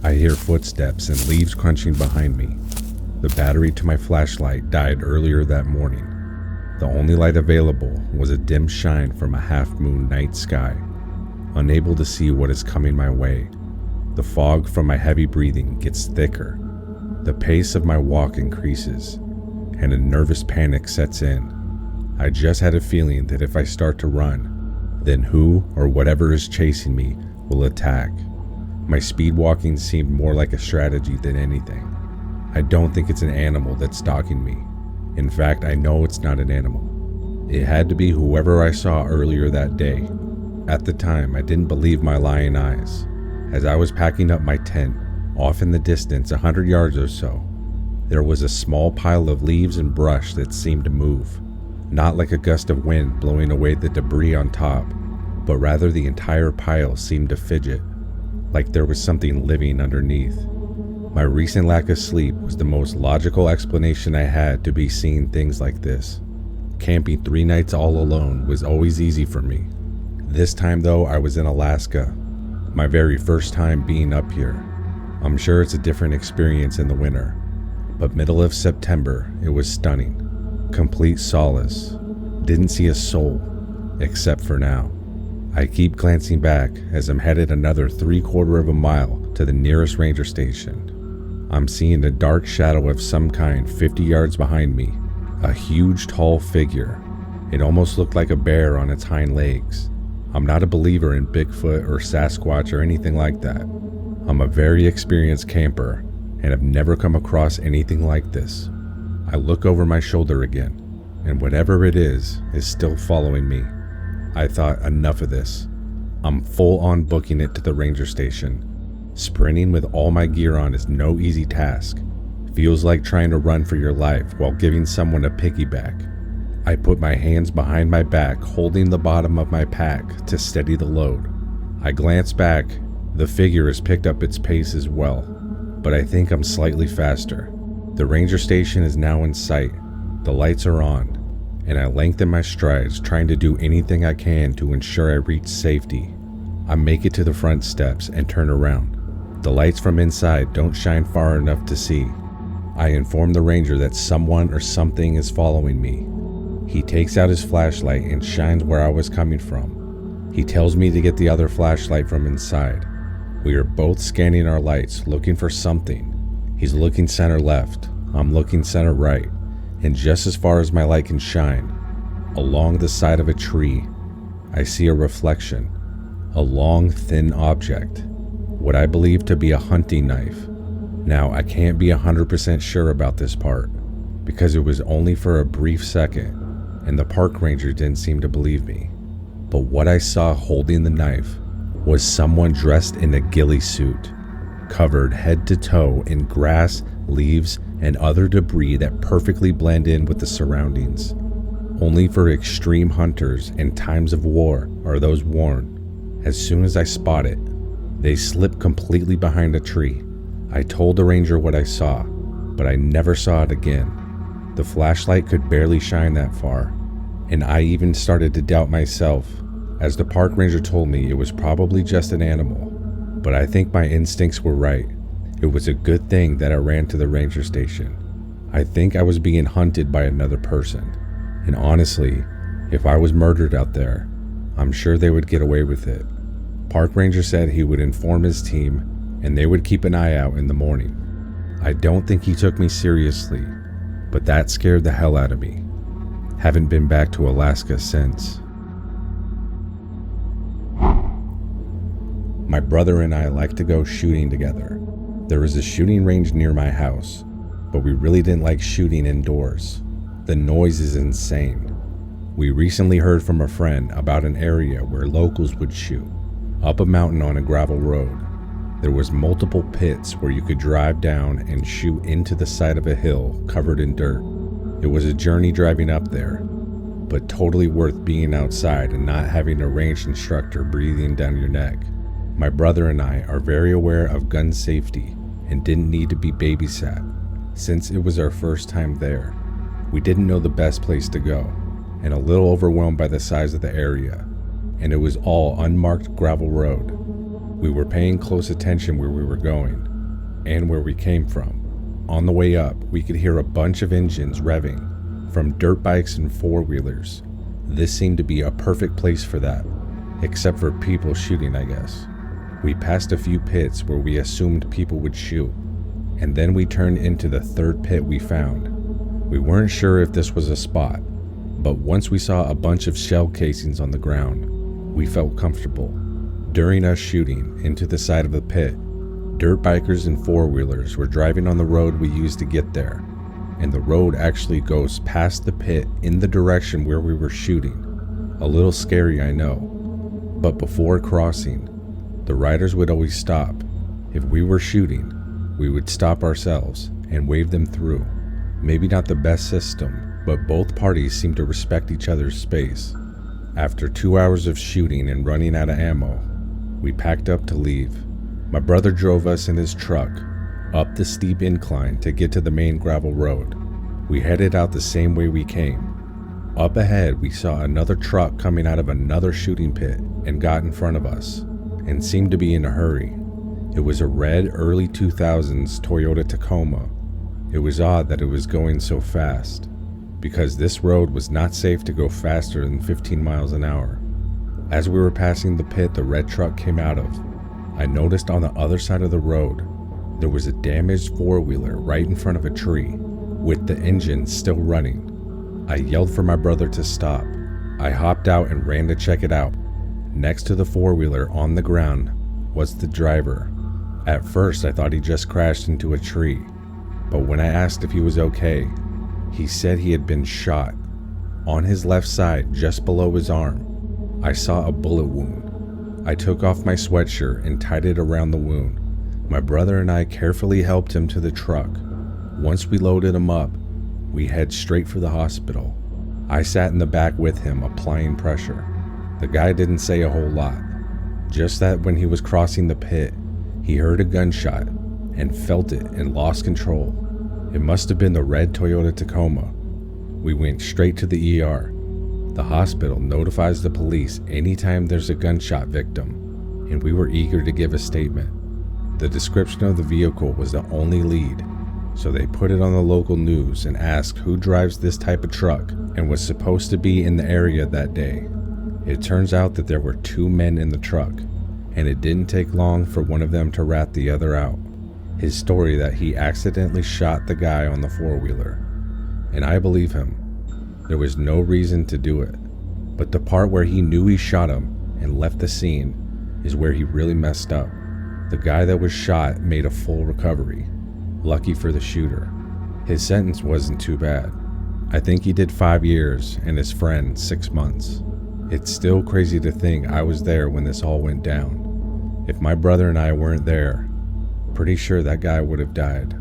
I hear footsteps and leaves crunching behind me. The battery to my flashlight died earlier that morning. The only light available was a dim shine from a half-moon night sky. Unable to see what is coming my way, the fog from my heavy breathing gets thicker. The pace of my walk increases, and a nervous panic sets in. I just had a feeling that if I start to run, then who or whatever is chasing me will attack. My speed walking seemed more like a strategy than anything. I don't think it's an animal that's stalking me. In fact, I know it's not an animal. It had to be whoever I saw earlier that day. At the time, I didn't believe my lying eyes. As I was packing up my tent, off in the distance, 100 yards or so, there was a small pile of leaves and brush that seemed to move. Not like a gust of wind blowing away the debris on top, but rather the entire pile seemed to fidget, like there was something living underneath. My recent lack of sleep was the most logical explanation I had to be seeing things like this. Camping 3 nights all alone was always easy for me. This time though, I was in Alaska, my very first time being up here. I'm sure it's a different experience in the winter, but middle of September, it was stunning. Complete solace. Didn't see a soul, except for now. I keep glancing back as I'm headed another 3/4 of a mile to the nearest ranger station. I'm seeing a dark shadow of some kind 50 yards behind me, a huge tall figure. It almost looked like a bear on its hind legs. I'm not a believer in Bigfoot or Sasquatch or anything like that. I'm a very experienced camper and have never come across anything like this. I look over my shoulder again, and whatever it is still following me. I thought, enough of this. I'm full on booking it to the ranger station. Sprinting with all my gear on is no easy task. Feels like trying to run for your life while giving someone a piggyback. I put my hands behind my back, holding the bottom of my pack to steady the load. I glance back. The figure has picked up its pace as well, but I think I'm slightly faster. The ranger station is now in sight. The lights are on, and I lengthen my strides, trying to do anything I can to ensure I reach safety. I make it to the front steps and turn around. The lights from inside don't shine far enough to see. I inform the ranger that someone or something is following me. He takes out his flashlight and shines where I was coming from. He tells me to get the other flashlight from inside. We are both scanning our lights, looking for something. He's looking center left, I'm looking center right, and just as far as my light can shine, along the side of a tree, I see a reflection, a long, thin object, what I believe to be a hunting knife. Now, I can't be 100% sure about this part, because it was only for a brief second, and the park ranger didn't seem to believe me. But what I saw holding the knife was someone dressed in a ghillie suit, covered head to toe in grass, leaves, and other debris that perfectly blend in with the surroundings. Only for extreme hunters and times of war are those worn. As soon as I spot it, they slip completely behind a tree. I told the ranger what I saw, but I never saw it again. The flashlight could barely shine that far, and I even started to doubt myself, as the park ranger told me it was probably just an animal. But I think my instincts were right. It was a good thing that I ran to the ranger station. I think I was being hunted by another person. And honestly, if I was murdered out there, I'm sure they would get away with it. Park ranger said he would inform his team and they would keep an eye out in the morning. I don't think he took me seriously, but that scared the hell out of me. Haven't been back to Alaska since. My brother and I like to go shooting together. There is a shooting range near my house, but we really didn't like shooting indoors. The noise is insane. We recently heard from a friend about an area where locals would shoot, up a mountain on a gravel road. There was multiple pits where you could drive down and shoot into the side of a hill covered in dirt. It was a journey driving up there, but totally worth being outside and not having a range instructor breathing down your neck. My brother and I are very aware of gun safety and didn't need to be babysat. Since it was our first time there, we didn't know the best place to go and a little overwhelmed by the size of the area, and it was all unmarked gravel road. We were paying close attention where we were going, and where we came from. On the way up, we could hear a bunch of engines revving from dirt bikes and four-wheelers. This seemed to be a perfect place for that, except for people shooting, I guess. We passed a few pits where we assumed people would shoot, and then we turned into the third pit we found. We weren't sure if this was a spot, but once we saw a bunch of shell casings on the ground, we felt comfortable. During us shooting into the side of the pit, dirt bikers and four-wheelers were driving on the road we used to get there, and the road actually goes past the pit in the direction where we were shooting. A little scary, I know, but before crossing, the riders would always stop. If we were shooting, we would stop ourselves and wave them through. Maybe not the best system, but both parties seemed to respect each other's space. After 2 hours of shooting and running out of ammo, we packed up to leave. My brother drove us in his truck up the steep incline to get to the main gravel road. We headed out the same way we came. Up ahead, we saw another truck coming out of another shooting pit and got in front of us and seemed to be in a hurry. It was a red early 2000s Toyota Tacoma. It was odd that it was going so fast, because this road was not safe to go faster than 15 miles an hour. As we were passing the pit the red truck came out of, I noticed on the other side of the road, there was a damaged four-wheeler right in front of a tree, with the engine still running. I yelled for my brother to stop. I hopped out and ran to check it out. Next to the four-wheeler on the ground was the driver. At first I thought he just crashed into a tree, but when I asked if he was okay, he said he had been shot. On his left side, just below his arm, I saw a bullet wound. I took off my sweatshirt and tied it around the wound. My brother and I carefully helped him to the truck. Once we loaded him up, we head straight for the hospital. I sat in the back with him, applying pressure. The guy didn't say a whole lot, just that when he was crossing the pit, he heard a gunshot and felt it and lost control. It must have been the red Toyota Tacoma. We went straight to the ER. The hospital notifies the police anytime there's a gunshot victim, and we were eager to give a statement. The description of the vehicle was the only lead, so they put it on the local news and asked who drives this type of truck and was supposed to be in the area that day. It turns out that there were 2 men in the truck, and it didn't take long for one of them to rat the other out. His story that he accidentally shot the guy on the four-wheeler, and I believe him. There was no reason to do it, but the part where he knew he shot him and left the scene is where he really messed up. The guy that was shot made a full recovery. Lucky for the shooter. His sentence wasn't too bad. I think he did 5 years and his friend 6 months. It's still crazy to think I was there when this all went down. If my brother and I weren't there, pretty sure that guy would have died.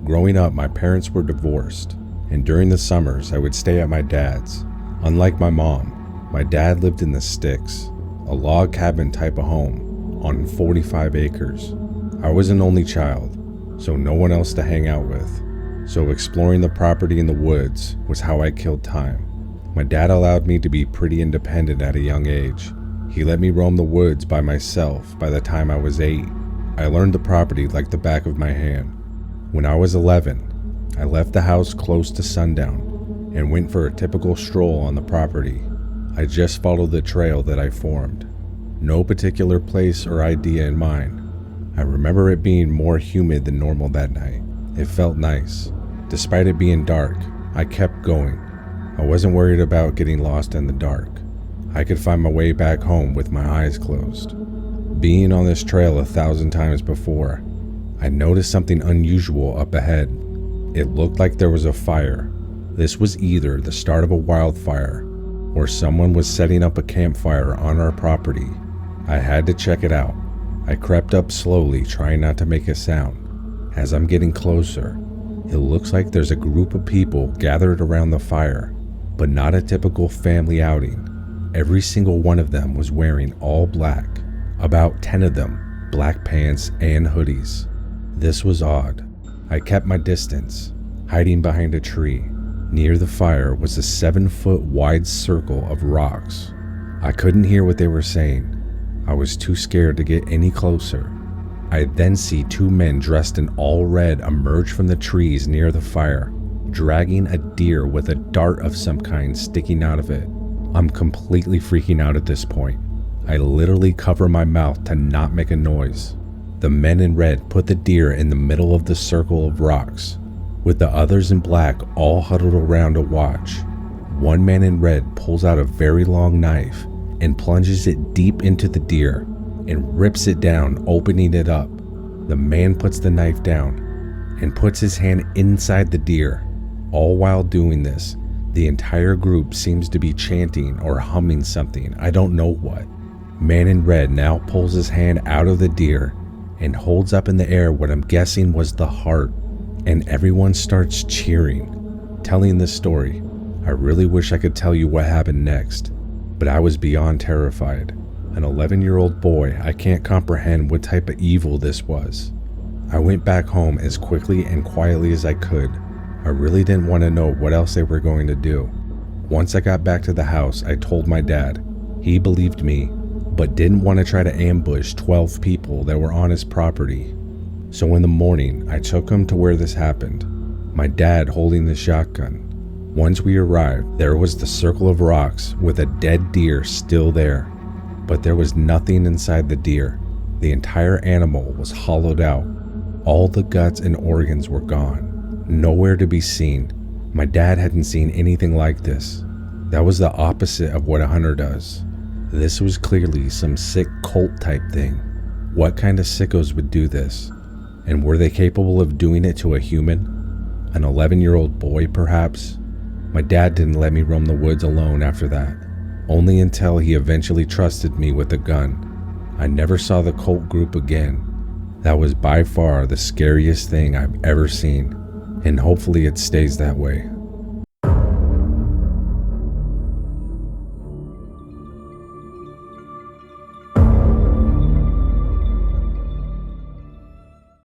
Growing up, my parents were divorced, and during the summers I would stay at my dad's. Unlike my mom, my dad lived in the sticks, a log cabin type of home on 45 acres. I was an only child, so no one else to hang out with, so exploring the property in the woods was how I killed time. My dad allowed me to be pretty independent at a young age. He let me roam the woods by myself by the time I was 8. I learned the property like the back of my hand. When I was 11, I left the house close to sundown and went for a typical stroll on the property. I just followed the trail that I formed. No particular place or idea in mind. I remember it being more humid than normal that night. It felt nice. Despite it being dark, I kept going. I wasn't worried about getting lost in the dark. I could find my way back home with my eyes closed. Being on this trail 1,000 times before, I noticed something unusual up ahead. It looked like there was a fire. This was either the start of a wildfire or someone was setting up a campfire on our property. I had to check it out. I crept up slowly, trying not to make a sound. As I'm getting closer, it looks like there's a group of people gathered around the fire, but not a typical family outing. Every single one of them was wearing all black, about 10 of them black pants and hoodies. This was odd. I kept my distance, hiding behind a tree. Near the fire was a 7-foot wide circle of rocks. I couldn't hear what they were saying. I was too scared to get any closer. I then see two men dressed in all red emerge from the trees near the fire, dragging a deer with a dart of some kind sticking out of it. I'm completely freaking out at this point. I literally cover my mouth to not make a noise. The men in red put the deer in the middle of the circle of rocks, with the others in black all huddled around to watch. One man in red pulls out a very long knife and plunges it deep into the deer and rips it down, opening it up. The man puts the knife down and puts his hand inside the deer. All while doing this, the entire group seems to be chanting or humming something, I don't know what. Man in red now pulls his hand out of the deer and holds up in the air what I'm guessing was the heart, and everyone starts cheering. Telling this story, I really wish I could tell you what happened next, but I was beyond terrified. An 11-year-old boy, I can't comprehend what type of evil this was. I went back home as quickly and quietly as I could. I really didn't want to know what else they were going to do. Once I got back to the house, I told my dad. He believed me, but didn't want to try to ambush 12 people that were on his property. So in the morning, I took him to where this happened, my dad holding the shotgun. Once we arrived, there was the circle of rocks with a dead deer still there, but there was nothing inside the deer. The entire animal was hollowed out. All the guts and organs were gone, nowhere to be seen. My dad hadn't seen anything like this. That was the opposite of what a hunter does. This was clearly some sick cult type thing. What kind of sickos would do this? And were they capable of doing it to a human? An 11-year-old boy, perhaps? My dad didn't let me roam the woods alone after that, only until he eventually trusted me with a gun. I never saw the cult group again. That was by far the scariest thing I've ever seen, and hopefully it stays that way.